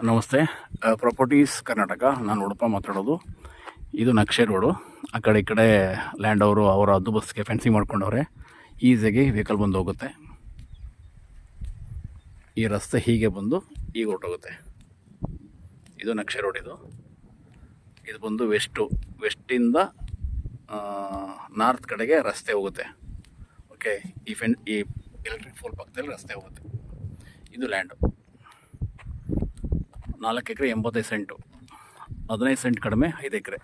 ನಮಸ್ತೆ. ಪ್ರಾಪರ್ಟೀಸ್ ಕರ್ನಾಟಕ. ನಾನು ಉಡುಪ ಮಾತಾಡೋದು. ಇದು ನಕ್ಷೆ ರೋಡು. ಆ ಕಡೆ ಈ ಕಡೆ ಲ್ಯಾಂಡ್ ಅವರು ಅವರ ಹದ್ದುಬಸ್ತಿಗೆ ಫೆನ್ಸಿಂಗ್ ಮಾಡ್ಕೊಂಡವ್ರೆ. ಈಸಿಯಾಗಿ ವೆಹಿಕಲ್ ಬಂದು ಹೋಗುತ್ತೆ. ಈ ರಸ್ತೆ ಹೀಗೆ ಬಂದು ಈಗ ಹೊರಟೋಗುತ್ತೆ. ಇದು ನಕ್ಷೆ ರೋಡ್. ಇದು ಬಂದು ವೆಸ್ಟಿಂದ ನಾರ್ತ್ ಕಡೆಗೆ ರಸ್ತೆ ಹೋಗುತ್ತೆ. ಓಕೆ, ಈ ಎಲೆಕ್ಟ್ರಿಕ್ ಪೋಲ್ ಪಕ್ಕದಲ್ಲಿ ರಸ್ತೆ ಹೋಗುತ್ತೆ. ಇದು ಲ್ಯಾಂಡು 4 ಎಕರೆ 85 ಸೆಂಟು, 15 ಸೆಂಟ್ ಕಡಿಮೆ 5 ಎಕರೆ.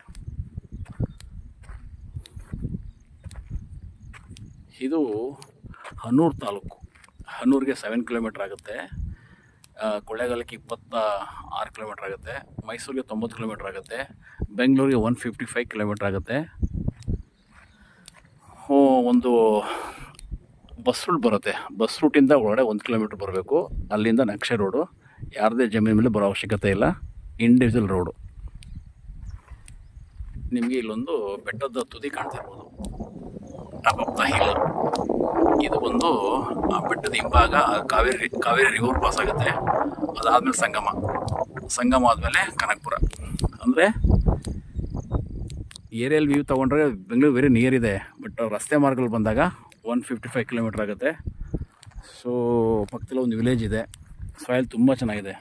ಇದು ಹನ್ನೂರು ತಾಲೂಕು. ಹನ್ನೂರಿಗೆ 7 ಕಿಲೋಮೀಟ್ರ್ ಆಗುತ್ತೆ. ಕೊಳ್ಳೇಗಾಲಕ್ಕೆ 26 ಕಿಲೋಮೀಟ್ರ್ ಆಗುತ್ತೆ. ಮೈಸೂರಿಗೆ 90 ಕಿಲೋಮೀಟ್ರ್ ಆಗುತ್ತೆ. ಬೆಂಗಳೂರಿಗೆ 155 ಕಿಲೋಮೀಟ್ರ್ ಆಗುತ್ತೆ. ಒಂದು ಬಸ್ ರೂಟ್ ಬರುತ್ತೆ. ಬಸ್ ರೂಟಿಂದ ಒಳಗಡೆ 1 ಕಿಲೋಮೀಟ್ರ್ ಬರಬೇಕು. ಅಲ್ಲಿಂದ ನಕ್ಷೆ ರೋಡು. ಯಾರದೇ ಜಮೀನು ಮೇಲೆ ಬರೋ ಅವಶ್ಯಕತೆ ಇಲ್ಲ. Individual road. ನಿಮಗೆ ಇಲ್ಲೊಂದು ಬೆಟ್ಟದ ತುದಿ ಕಾಣ್ತಾ ಇರ್ಬೋದು, ಟಾಪ್ ಆಫ್ ದ ಹಿಲ್. ಇದು ಒಂದು ಆ ಬೆಟ್ಟದ ಹಿಂಭಾಗ ಕಾವೇರಿ ರಿವರ್ ಪಾಸ್ ಆಗುತ್ತೆ. ಅದಾದಮೇಲೆ ಸಂಗಮ ಆದಮೇಲೆ ಕನಕಪುರ. ಅಂದರೆ ಏರಿಯಲ್ ವ್ಯೂ ತೊಗೊಂಡ್ರೆ ಬೆಂಗಳೂರು ವೆರಿ ನಿಯರ್ ಇದೆ. ಬಟ್ ರಸ್ತೆ ಮಾರ್ಗಗಳು ಬಂದಾಗ 155 ಕಿಲೋಮೀಟ್ರ್ ಆಗುತ್ತೆ. ಸೊ ಪಕ್ಕದಲ್ಲಿ ಒಂದು ವಿಲೇಜ್ ಇದೆ. ಸಾಯಿಲ್ ತುಂಬ ಚೆನ್ನಾಗಿದೆ.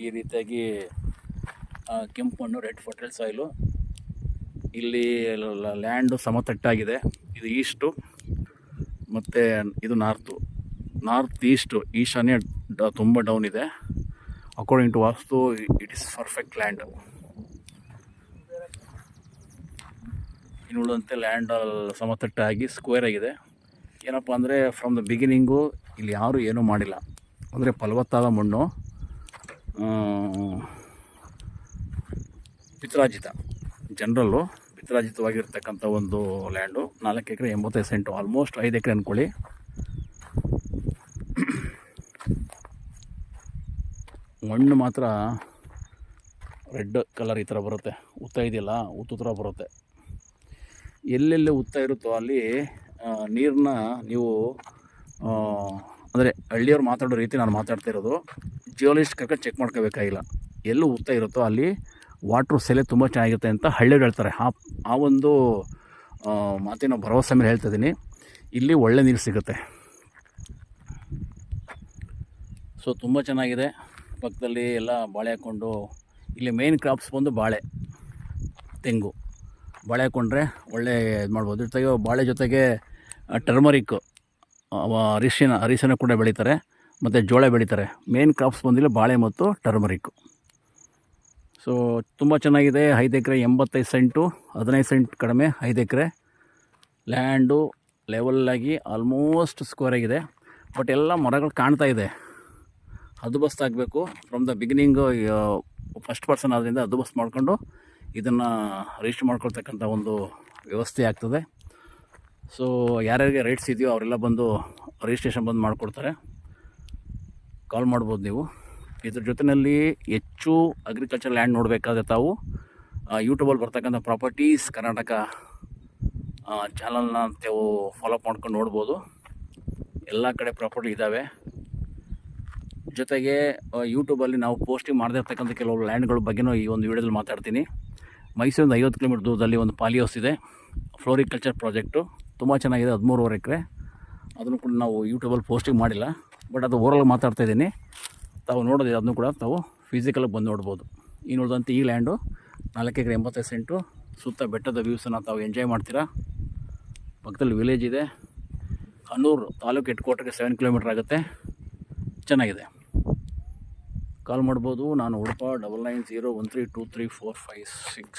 ಈ ರೀತಿಯಾಗಿ ಕೆಂಪು ಮಣ್ಣು, ರೆಡ್ ಫರ್ಟೈಲ್ ಸಾಯಿಲು. ಇಲ್ಲಿ ಲ್ಯಾಂಡು ಸಮತಟ್ಟಾಗಿದೆ. ಇದು ಈಸ್ಟು ಮತ್ತು ಇದು ನಾರ್ತ್ ಈಶಾನ್ಯ ತುಂಬ ಡೌನ್ ಇದೆ. According to vastu it is perfect land. ಇನ್ನುಳಿದಂತೆ ಲ್ಯಾಂಡ್ ಸಮತಟ್ಟಾಗಿ ಸ್ಕ್ವೇರ್ ಆಗಿದೆ. ಏನಪ್ಪ ಅಂದರೆ ಫ್ರಮ್ ದ ಬಿಗಿನಿಂಗು ಇಲ್ಲಿ ಯಾರೂ ಏನೂ ಮಾಡಿಲ್ಲ. ಅಂದರೆ ಫಲವತ್ತಾದ ಮಣ್ಣು, ಪಿತ್ರಾಜಿತ ಪಿತ್ರಾಜಿತವಾಗಿರ್ತಕ್ಕಂಥ ಒಂದು ಲ್ಯಾಂಡು. 4 ಎಕರೆ 85 ಸೆಂಟು, ಆಲ್ಮೋಸ್ಟ್ 5 ಎಕರೆ ಅಂದ್ಕೊಳ್ಳಿ. ಮಣ್ಣು ಮಾತ್ರ ರೆಡ್ ಕಲರ್ ಈ ಥರ ಬರುತ್ತೆ. ಉತ್ತ ಇದೆಯಲ್ಲ, ಉತ್ತು ಥರ ಬರುತ್ತೆ. ಎಲ್ಲೆಲ್ಲಿ ಉತ್ತ ಇರುತ್ತೋ ಅಲ್ಲಿ ನೀರನ್ನ ನೀವು ಅಂದರೆ ಹಳ್ಳಿಯವ್ರು ಮಾತಾಡೋ ರೀತಿ ನಾನು ಮಾತಾಡ್ತಾ ಇರೋದು. ಜಿಯೋಲಜಿಸ್ಟ್ ಕರ್ಕೊಂಡು ಚೆಕ್ ಮಾಡ್ಕೋಬೇಕಾಗಿಲ್ಲ. ಎಲ್ಲೂ ಉತ್ತ ಇರುತ್ತೋ ಅಲ್ಲಿ ವಾಟ್ರ್ ಸೆಲೆ ತುಂಬ ಚೆನ್ನಾಗಿರುತ್ತೆ ಅಂತ ಹಳ್ಳಿಯವ್ರು ಹೇಳ್ತಾರೆ. ಆ ಒಂದು ಮಾತಿನ ಭರವಸೆ ಮೇಲೆ ಹೇಳ್ತಾ ಇದ್ದೀನಿ. ಇಲ್ಲಿ ಒಳ್ಳೆ ನೀರು ಸಿಗುತ್ತೆ. ಸೊ ತುಂಬ ಚೆನ್ನಾಗಿದೆ. ಪಕ್ಕದಲ್ಲಿ ಎಲ್ಲ ಬಾಳೆ ಹಾಕ್ಕೊಂಡು, ಇಲ್ಲಿ ಮೇನ್ ಕ್ರಾಪ್ಸ್ ಬಂದು ಬಾಳೆ, ತೆಂಗು. ಬಾಳೆ ಹಾಕ್ಕೊಂಡ್ರೆ ಒಳ್ಳೆ ಇದು ಮಾಡ್ಬೋದು. ಜೊತೆಗೆ ಬಾಳೆ ಜೊತೆಗೆ ಟರ್ಮರಿಕ್, ಅರಿಶಿನ ಕೂಡ ಬೆಳೀತಾರೆ, ಮತ್ತು ಜೋಳ ಬೆಳೀತಾರೆ. ಮೇನ್ ಕ್ರಾಪ್ಸ್ ಬಂದಿಲ್ಲ ಬಾಳೆ ಮತ್ತು ಟರ್ಮರಿಕ್ಕು. ಸೊ ತುಂಬ ಚೆನ್ನಾಗಿದೆ. 5 ಎಕರೆ 85 ಸೆಂಟು, 15 ಸೆಂಟ್ ಕಡಿಮೆ 5 ಎಕರೆ ಲ್ಯಾಂಡು. ಲೆವೆಲ್ಲಾಗಿ ಆಲ್ಮೋಸ್ಟ್ ಸ್ಕ್ವೇರ್ ಆಗಿದೆ. ಬಟ್ ಎಲ್ಲ ಮರಗಳು ಕಾಣ್ತಾ ಇದೆ. ಹದ್ದುಬಸ್ತು ಆಗಬೇಕು. From the beginning first person ಆದ್ದರಿಂದ ಹದ್ದುಬಸ್ತು ಮಾಡಿಕೊಂಡು ಇದನ್ನು ರಿಜಿಸ್ಟರ್ ಮಾಡ್ಕೊಳ್ತಕ್ಕಂಥ ಒಂದು ವ್ಯವಸ್ಥೆ ಆಗ್ತದೆ. ಸೊ ಯಾರ್ಯಾರಿಗೆ ರೈಟ್ಸ್ ಇದೆಯೋ ಅವರೆಲ್ಲ ಬಂದು ರಿಜಿಸ್ಟ್ರೇಷನ್ ಬಂದು ಮಾಡಿಕೊಡ್ತಾರೆ. ಕಾಲ್ ಮಾಡ್ಬೋದು ನೀವು. ಇದ್ರ ಜೊತೆಯಲ್ಲಿ ಹೆಚ್ಚು ಅಗ್ರಿಕಲ್ಚರ್ ಲ್ಯಾಂಡ್ ನೋಡಬೇಕಾದ್ರೆ ತಾವು ಯೂಟ್ಯೂಬಲ್ಲಿ ಬರ್ತಕ್ಕಂಥ ಪ್ರಾಪರ್ಟೀಸ್ ಕರ್ನಾಟಕ ಚಾನಲ್ನ ತಾವು ಫಾಲೋಅಪ್ ಮಾಡ್ಕೊಂಡು ನೋಡ್ಬೋದು. ಎಲ್ಲ ಕಡೆ ಪ್ರಾಪರ್ಟಿ ಇದ್ದಾವೆ. ಜೊತೆಗೆ ಯೂಟ್ಯೂಬಲ್ಲಿ ನಾವು ಪೋಸ್ಟಿಂಗ್ ಮಾಡದೇ ಇರ್ತಕ್ಕಂಥ ಕೆಲವು ಲ್ಯಾಂಡ್ಗಳ ಬಗ್ಗೆನೂ ಈ ಒಂದು ವಿಡಿಯೋದಲ್ಲಿ ಮಾತಾಡ್ತೀನಿ. ಮೈಸೂರಿಂದ 50 ಕಿಲೋಮೀಟರ್ ದೂರದಲ್ಲಿ ಒಂದು ಪಾಲಿ ಹೌಸ್ ಇದೆ, ಫ್ಲೋರಿಕಲ್ಚರ್ ಪ್ರಾಜೆಕ್ಟು. ತುಂಬ ಚೆನ್ನಾಗಿದೆ. 13.5 ಎಕರೆ. ಅದನ್ನು ಕೂಡ ನಾವು ಯೂಟ್ಯೂಬಲ್ಲಿ ಪೋಸ್ಟಿಂಗ್ ಮಾಡಿಲ್ಲ, ಬಟ್ ಅದು ಓವರಾಲ್ ಮಾತಾಡ್ತಾಯಿದ್ದೀನಿ. ತಾವು ನೋಡೋದು ಅದನ್ನು ಕೂಡ ತಾವು ಫಿಸಿಕಲಾಗಿ ಬಂದು ನೋಡ್ಬೋದು. ಈ ನೋಡಿದಂತೆ ಈ ಲ್ಯಾಂಡು 4 ಎಕರೆ 85 ಸೆಂಟು. ಸುತ್ತ ಬೆಟ್ಟದ ವ್ಯೂಸನ್ನು ತಾವು ಎಂಜಾಯ್ ಮಾಡ್ತೀರಾ. ಪಕ್ಕದಲ್ಲಿ ವಿಲೇಜ್ ಇದೆ. ಹನ್ನೂರು ತಾಲೂಕು ಹೆಡ್ ಕ್ವಾರ್ಟರ್ಗೆ 7 ಕಿಲೋಮೀಟ್ರ್ ಆಗುತ್ತೆ. ಚೆನ್ನಾಗಿದೆ. ಕಾಲ್ ಮಾಡ್ಬೋದು. ನಾನು ಉಡುಪ 9901323456.